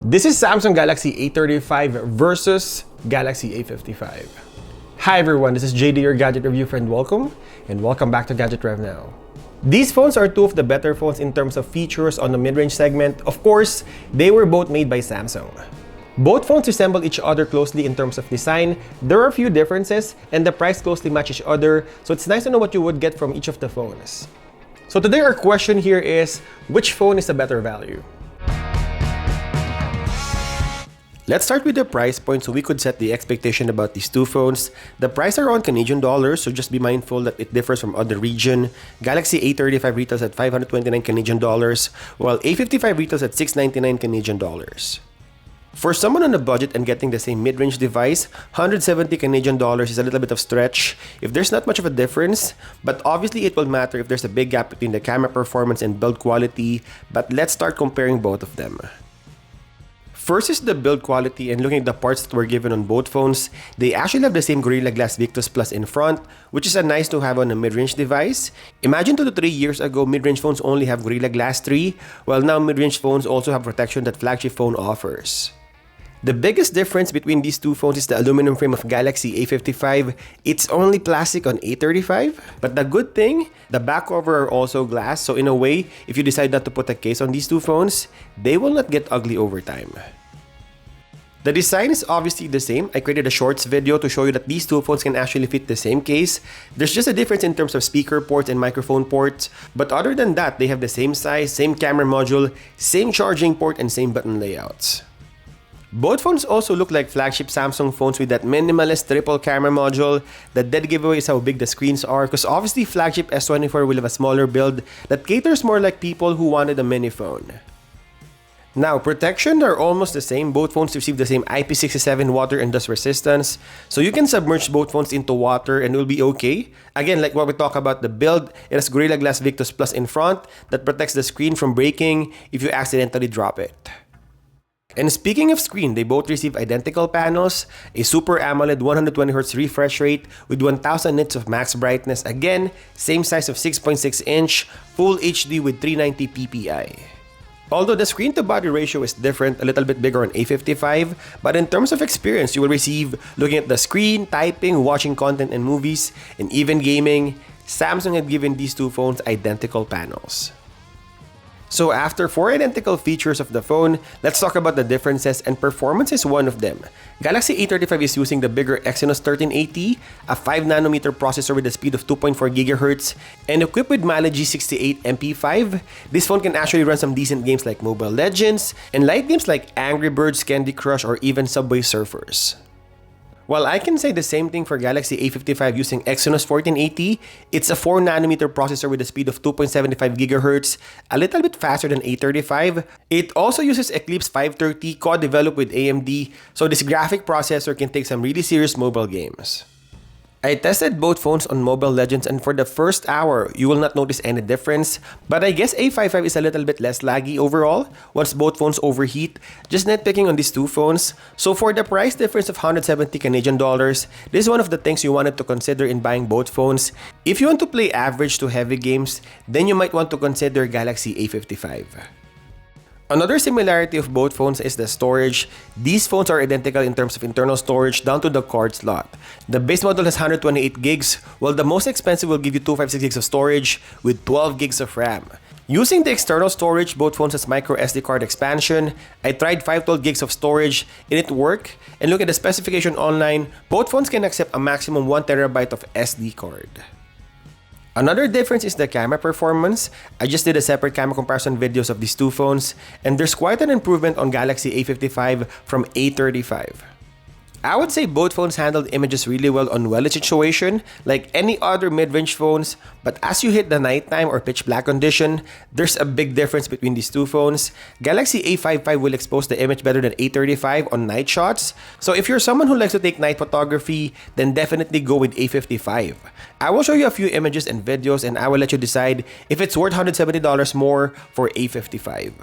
This is Samsung Galaxy A35 versus Galaxy A55. Hi everyone, this is JD, your gadget review friend. Welcome back to Gadget Rev Now. These phones are two of the better phones in terms of features on the mid-range segment. Of course, they were both made by Samsung. Both phones resemble each other closely in terms of design. There are a few differences and the price closely match each other, so it's nice to know what you would get from each of the phones. So today our question here is, which phone is a better value? Let's start with the price point so we could set the expectation about these two phones. The price are on Canadian dollars, so just be mindful that it differs from other region. Galaxy A35 retails at 529 Canadian dollars, while A55 retails at 699 Canadian dollars. For someone on a budget and getting the same mid-range device, 170 Canadian dollars is a little bit of stretch if there's not much of a difference, but obviously it will matter if there's a big gap between the camera performance and build quality. But let's start comparing both of them. First is the build quality, and looking at the parts that were given on both phones, they actually have the same Gorilla Glass Victus Plus in front, which is a nice to have on a mid-range device. Imagine 2 to 3 years ago, mid-range phones only have Gorilla Glass 3, while now mid-range phones also have protection that flagship phone offers. The biggest difference between these two phones is the aluminum frame of Galaxy A55. It's only plastic on A35, but the good thing, the back cover are also glass, so in a way, if you decide not to put a case on these two phones, they will not get ugly over time. The design is obviously the same. I created a shorts video to show you that these two phones can actually fit the same case. There's just a difference in terms of speaker ports and microphone ports, but other than that, they have the same size, same camera module, same charging port, and same button layouts. Both phones also look like flagship Samsung phones with that minimalist triple camera module. The dead giveaway is how big the screens are, because obviously flagship S24 will have a smaller build that caters more like people who wanted a mini phone. Now, protection are almost the same. Both phones receive the same IP67 water and dust resistance, so you can submerge both phones into water and it will be okay. Again, like what we talk about the build, it has Gorilla Glass Victus Plus in front that protects the screen from breaking if you accidentally drop it. And speaking of screen, they both receive identical panels, a Super AMOLED 120Hz refresh rate with 1000 nits of max brightness, again, same size of 6.6 inch, Full HD with 390 ppi. Although the screen to body ratio is different, a little bit bigger on A55, but in terms of experience, you will receive looking at the screen, typing, watching content and movies, and even gaming, Samsung had given these two phones identical panels. So after 4 identical features of the phone, let's talk about the differences, and performance is one of them. Galaxy A35 is using the bigger Exynos 1380, a 5nm processor with a speed of 2.4 GHz, and equipped with Mali G68 MP5. This phone can actually run some decent games like Mobile Legends, and light games like Angry Birds, Candy Crush, or even Subway Surfers. While I can say the same thing for Galaxy A55 using Exynos 1480, it's a 4nm processor with a speed of 2.75 GHz, a little bit faster than A35. It also uses Eclipse 530, co-developed with AMD, so this graphic processor can take some really serious mobile games. I tested both phones on Mobile Legends, and for the first hour, you will not notice any difference, but I guess A55 is a little bit less laggy overall once both phones overheat. Just nitpicking on these two phones. So for the price difference of 170 Canadian dollars, this is one of the things you wanted to consider in buying both phones. If you want to play average to heavy games, then you might want to consider Galaxy A55. Another similarity of both phones is the storage. These phones are identical in terms of internal storage down to the card slot. The base model has 128 gigs, while the most expensive will give you 256 gigs of storage with 12 gigs of RAM. Using the external storage, both phones has micro SD card expansion. I tried 512 gigs of storage and it worked. And look at the specification online, both phones can accept a maximum 1TB of SD card. Another difference is the camera performance. I just did a separate camera comparison videos of these two phones, and there's quite an improvement on Galaxy A55 from A35. I would say both phones handled images really well on well-lit situation, like any other mid-range phones, but as you hit the nighttime or pitch black condition, there's a big difference between these two phones. Galaxy A55 will expose the image better than A35 on night shots, so if you're someone who likes to take night photography, then definitely go with A55. I will show you a few images and videos, and I will let you decide if it's worth $170 more for A55.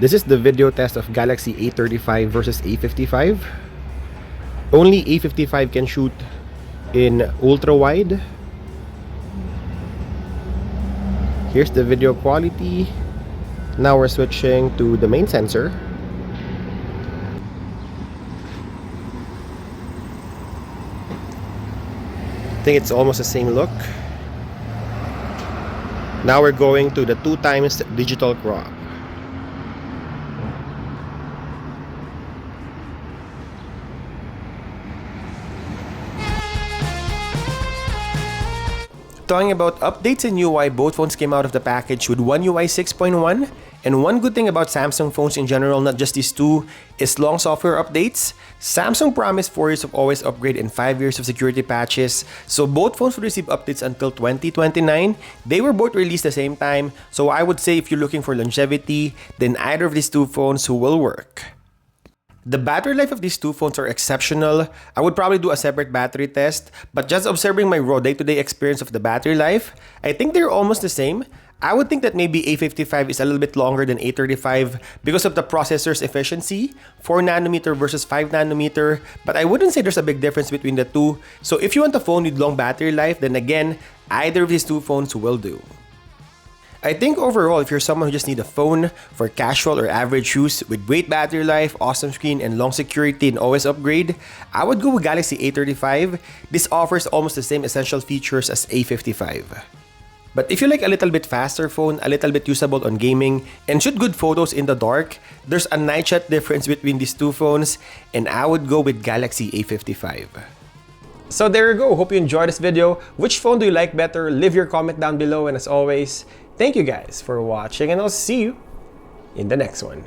This is the video test of Galaxy A35 versus A55. Only A55 can shoot in ultra wide. Here's the video quality. Now we're switching to the main sensor. I think it's almost the same look. Now we're going to the 2x digital crop. Talking about updates in UI, both phones came out of the package with One UI 6.1, and one good thing about Samsung phones in general, not just these two, is long software updates. Samsung promised 4 years of always upgrade and 5 years of security patches, so both phones will receive updates until 2029. They were both released the same time, so I would say if you're looking for longevity, then either of these two phones will work. The battery life of these two phones are exceptional. I would probably do a separate battery test, but just observing my raw day-to-day experience of the battery life, I think they're almost the same. I would think that maybe A55 is a little bit longer than A35 because of the processor's efficiency, 4nm versus 5nm, but I wouldn't say there's a big difference between the two. So if you want a phone with long battery life, then again, either of these two phones will do. I think overall, if you're someone who just need a phone for casual or average use with great battery life, awesome screen, and long security and always upgrade, I would go with Galaxy A35. This offers almost the same essential features as A55. But if you like a little bit faster phone, a little bit usable on gaming, and shoot good photos in the dark, there's a night shot difference between these two phones, and I would go with Galaxy A55. So there you go. Hope you enjoyed this video. Which phone do you like better? Leave your comment down below, and as always, thank you guys for watching, and I'll see you in the next one.